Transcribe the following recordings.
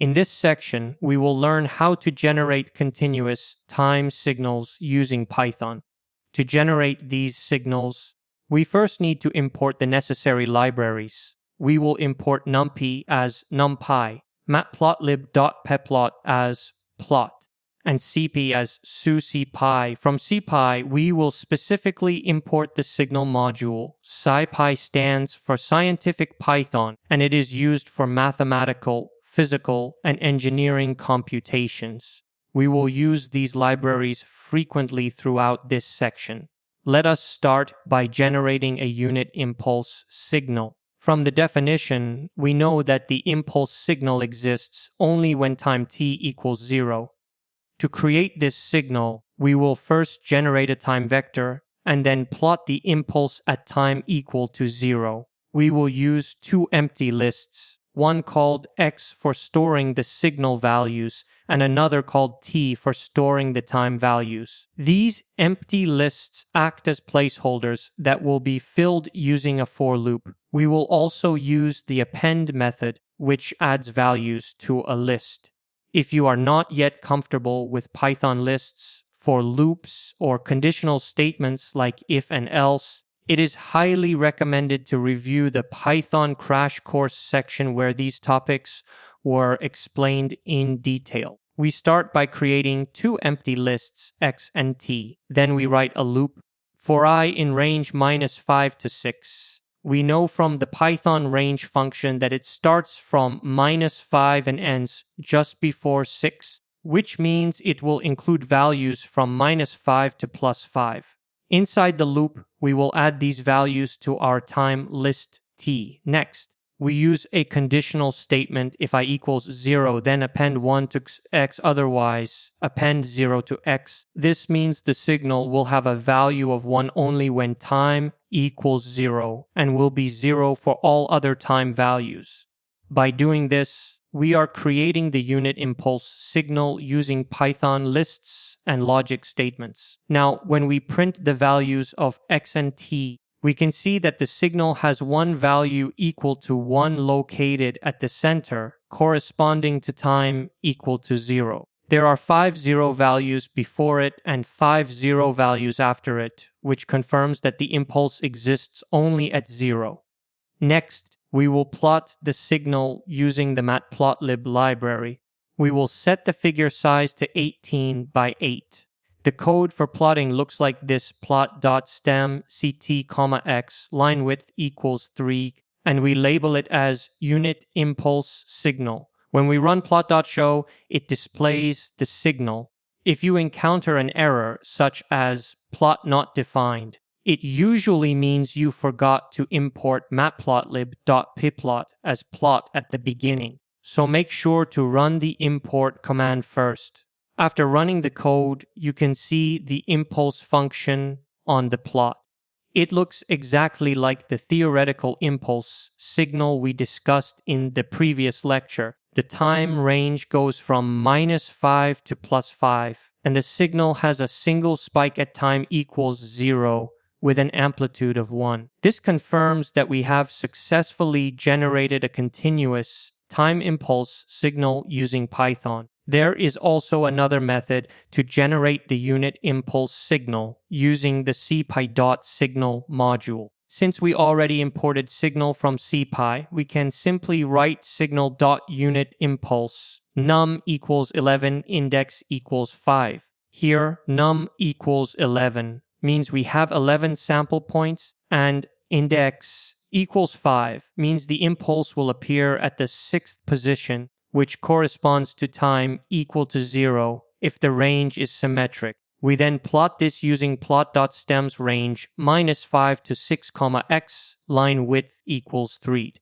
In this section, we will learn how to generate continuous time signals using Python. To generate these signals, we first need to import the necessary libraries. We will import NumPy as NumPy, Matplotlib.pplot as plot, and SciPy as SciPy. From SciPy, we will specifically import the signal module. SciPy stands for Scientific Python, and it is used for mathematical, physical, and engineering computations. We will use these libraries frequently throughout this section. Let us start by generating a unit impulse signal. From the definition, we know that the impulse signal exists only when time t equals 0. To create this signal, we will first generate a time vector and then plot the impulse at time equal to 0. We will use two empty lists, one called x for storing the signal values and another called t for storing the time values. These empty lists act as placeholders that will be filled using a for loop. We will also use the append method, which adds values to a list. If you are not yet comfortable with Python lists, for loops, or conditional statements like if and else, it is highly recommended to review the Python crash course section where these topics were explained in detail. We start by creating two empty lists, x and t. Then we write a loop for I in range -5 to 6. We know from the Python range function that it starts from -5 and ends just before 6, which means it will include values from -5 to +5. Inside the loop, we will add these values to our time list t. Next, we use a conditional statement if I equals 0, then append 1 to x, otherwise append 0 to x. This means the signal will have a value of 1 only when time equals 0 and will be 0 for all other time values. By doing this, we are creating the unit impulse signal using Python lists and logic statements. Now, when we print the values of x and t, we can see that the signal has one value equal to 1 located at the center, corresponding to time equal to 0. There are 5 0 values before it and 5 0 values after it, which confirms that the impulse exists only at 0. Next, we will plot the signal using the Matplotlib library. We will set the figure size to 18 by 8. The code for plotting looks like this: plot.stem ct, x, line width equals 3, and we label it as unit impulse signal. When we run plot.show, it displays the signal. If you encounter an error such as plot not defined, it usually means you forgot to import matplotlib.pplot as plot at the beginning. So make sure to run the import command first. After running the code, you can see the impulse function on the plot. It looks exactly like the theoretical impulse signal we discussed in the previous lecture. The time range goes from -5 to +5, and the signal has a single spike at time equals 0 with an amplitude of 1. This confirms that we have successfully generated a continuous time impulse signal using Python. There is also another method to generate the unit impulse signal using the SciPy.signal module. Since we already imported signal from SciPy, we can simply write signal.unitImpulse num equals 11, index equals 5. Here, num equals 11 means we have 11 sample points, and index equals 5 means the impulse will appear at the 6th position, which corresponds to time equal to 0 if the range is symmetric. We then plot this using plot.stem's range -5 to 6, x, line width equals 3.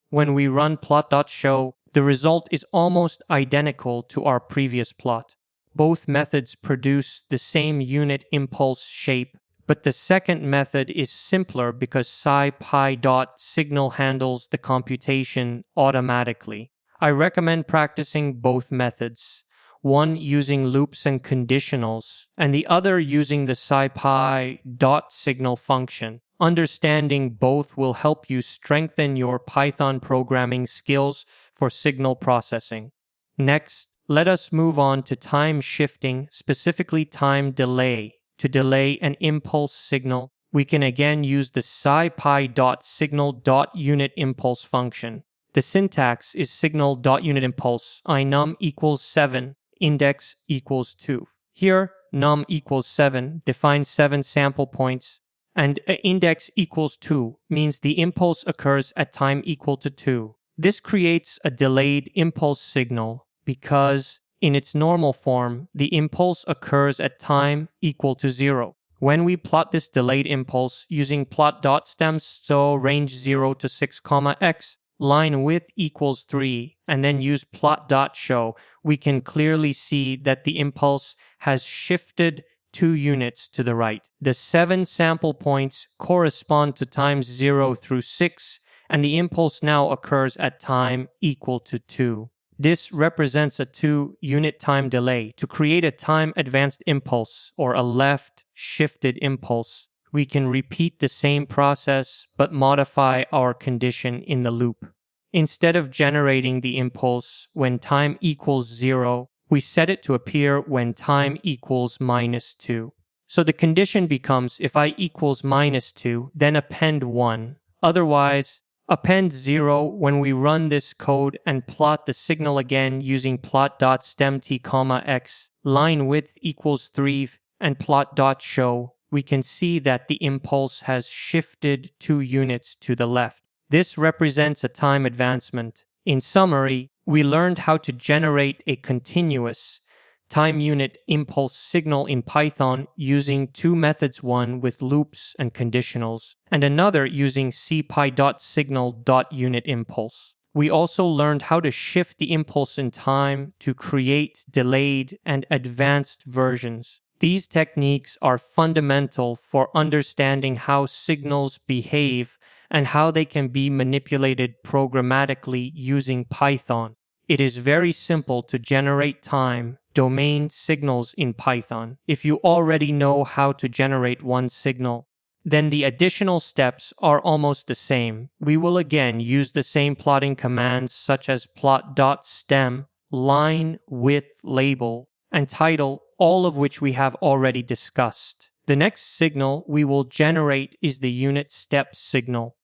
When we run plot.show, the result is almost identical to our previous plot. Both methods produce the same unit impulse shape, but the second method is simpler because SciPy.signal handles the computation automatically. I recommend practicing both methods, one using loops and conditionals, and the other using the SciPy.signal function. Understanding both will help you strengthen your Python programming skills for signal processing. Next, let us move on to time shifting, specifically time delay. To delay an impulse signal, we can again use the SciPy.signal.unitImpulse function. The syntax is signal.unitImpulse, inum equals 7, index equals 2. Here, num equals 7 defines 7 sample points, and index equals 2 means the impulse occurs at time equal to 2. This creates a delayed impulse signal because, in its normal form, the impulse occurs at time equal to 0. When we plot this delayed impulse using plot.stem, so range 0 to 6, x, line width equals 3, and then use plot.show, we can clearly see that the impulse has shifted 2 units to the right. The 7 sample points correspond to times 0 through 6, and the impulse now occurs at time equal to 2. This represents a 2-unit time delay. To create a time-advanced impulse, or a left-shifted impulse, we can repeat the same process but modify our condition in the loop. Instead of generating the impulse when time equals 0, we set it to appear when time equals -2. So the condition becomes if I equals -2, then append 1. Otherwise, append 0 when we run this code and plot the signal again using plot.stemT, x, line width equals 3, and plot.show. We can see that the impulse has shifted 2 units to the left. This represents a time advancement. In summary, we learned how to generate a continuous time unit impulse signal in Python using 2 methods, one with loops and conditionals, and another using SciPy.signal.unitImpulse. We also learned how to shift the impulse in time to create delayed and advanced versions. These techniques are fundamental for understanding how signals behave and how they can be manipulated programmatically using Python. It is very simple to generate time domain signals in Python. If you already know how to generate one signal, then the additional steps are almost the same. We will again use the same plotting commands such as plot.stem, line width label, and title, all of which we have already discussed. The next signal we will generate is the unit step signal.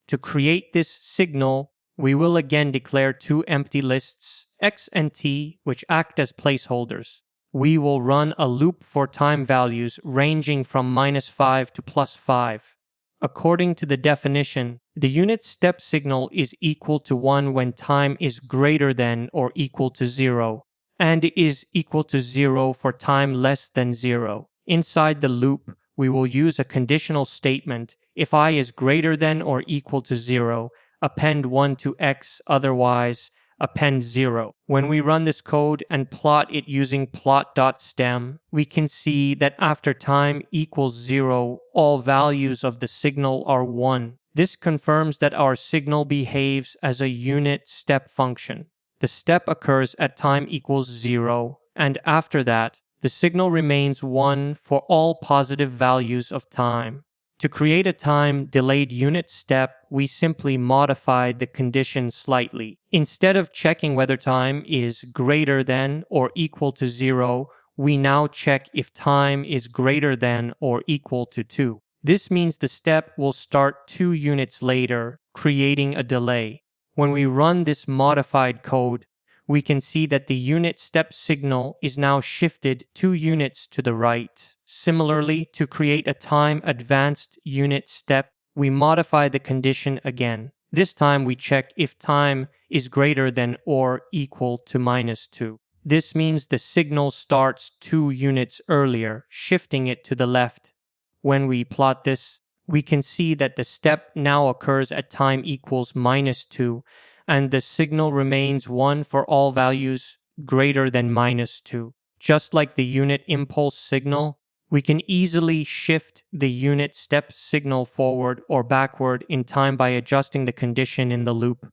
To create this signal, we will again declare 2 empty lists, x and t, which act as placeholders. We will run a loop for time values ranging from -5 to +5. According to the definition, the unit step signal is equal to 1 when time is greater than or equal to 0, and is equal to 0 for time less than 0. Inside the loop, we will use a conditional statement. If I is greater than or equal to 0, append 1 to x, otherwise append 0. When we run this code and plot it using plot.stem, we can see that after time equals 0, all values of the signal are 1. This confirms that our signal behaves as a unit step function. The step occurs at time equals 0, and after that, the signal remains 1 for all positive values of time. To create a time-delayed unit step, we simply modified the condition slightly. Instead of checking whether time is greater than or equal to 0, we now check if time is greater than or equal to 2. This means the step will start 2 units later, creating a delay. When we run this modified code, we can see that the unit step signal is now shifted 2 units to the right. Similarly, to create a time-advanced unit step, we modify the condition again. This time we check if time is greater than or equal to -2. This means the signal starts 2 units earlier, shifting it to the left. When we plot this, we can see that the step now occurs at time equals -2, and the signal remains 1 for all values greater than -2. Just like the unit impulse signal, we can easily shift the unit step signal forward or backward in time by adjusting the condition in the loop.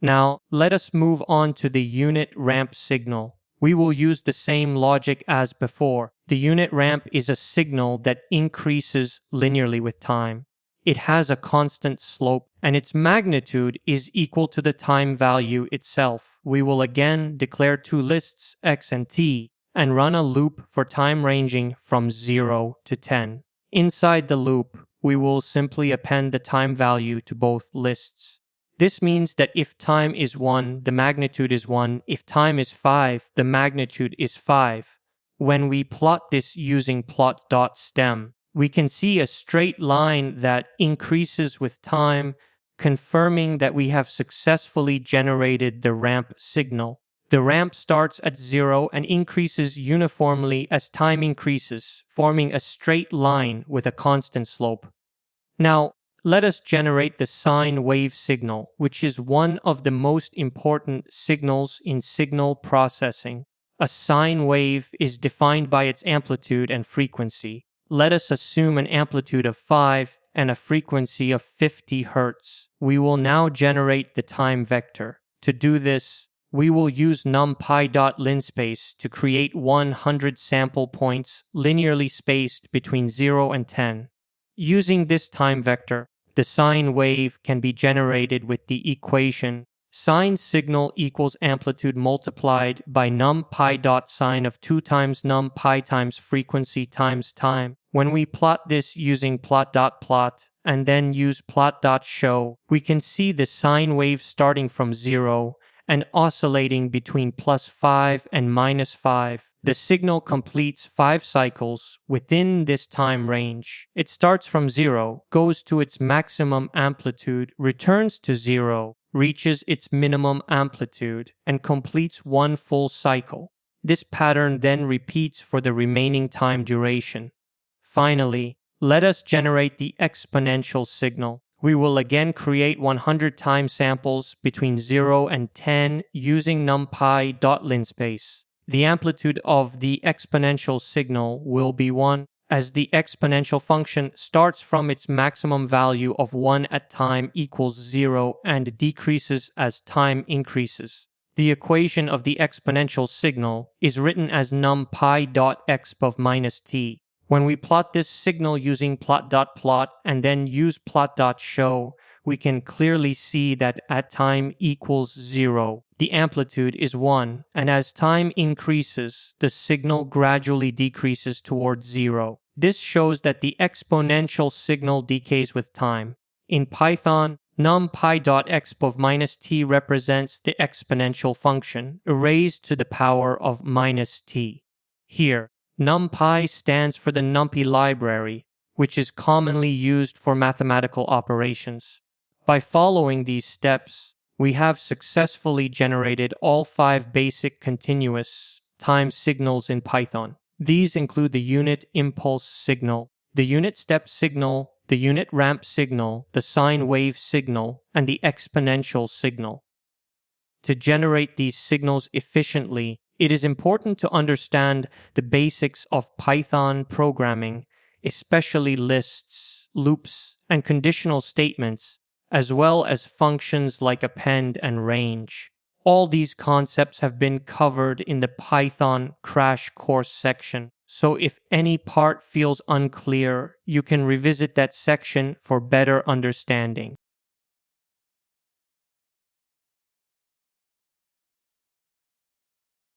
Now, let us move on to the unit ramp signal. We will use the same logic as before. The unit ramp is a signal that increases linearly with time. It has a constant slope, and its magnitude is equal to the time value itself. We will again declare two lists, x and t, and run a loop for time ranging from 0 to 10. Inside the loop, we will simply append the time value to both lists. This means that if time is 1, the magnitude is 1. If time is 5, the magnitude is 5. When we plot this using plot.stem, we can see a straight line that increases with time, confirming that we have successfully generated the ramp signal. The ramp starts at 0 and increases uniformly as time increases, forming a straight line with a constant slope. Now, let us generate the sine wave signal, which is one of the most important signals in signal processing. A sine wave is defined by its amplitude and frequency. Let us assume an amplitude of 5 and a frequency of 50 Hz. We will now generate the time vector. To do this, we will use NumPy.linspace to create 100 sample points linearly spaced between 0 and 10. Using this time vector, the sine wave can be generated with the equation sine signal equals amplitude multiplied by NumPy.sine of 2 times NumPy times frequency times time. When we plot this using plot.plot and then use plot.show, we can see the sine wave starting from 0 and oscillating between +5 and -5. The signal completes 5 cycles within this time range. It starts from 0, goes to its maximum amplitude, returns to 0, reaches its minimum amplitude, and completes one full cycle. This pattern then repeats for the remaining time duration. Finally, let us generate the exponential signal. We will again create 100 time samples between 0 and 10 using NumPy.linspace. The amplitude of the exponential signal will be 1, as the exponential function starts from its maximum value of 1 at time equals 0 and decreases as time increases. The equation of the exponential signal is written as numpy.exp(-t). When we plot this signal using plot.plot and then use plot.show, we can clearly see that at time equals 0, the amplitude is 1, and as time increases, the signal gradually decreases towards 0. This shows that the exponential signal decays with time. In Python, numpy.exp(-t) represents the exponential function, raised to the power of -t. Here, NumPy stands for the NumPy library, which is commonly used for mathematical operations. By following these steps, we have successfully generated all 5 basic continuous time signals in Python. These include the unit impulse signal, the unit step signal, the unit ramp signal, the sine wave signal, and the exponential signal. To generate these signals efficiently, it is important to understand the basics of Python programming, especially lists, loops, and conditional statements, as well as functions like append and range. All these concepts have been covered in the Python crash course section, so if any part feels unclear, you can revisit that section for better understanding.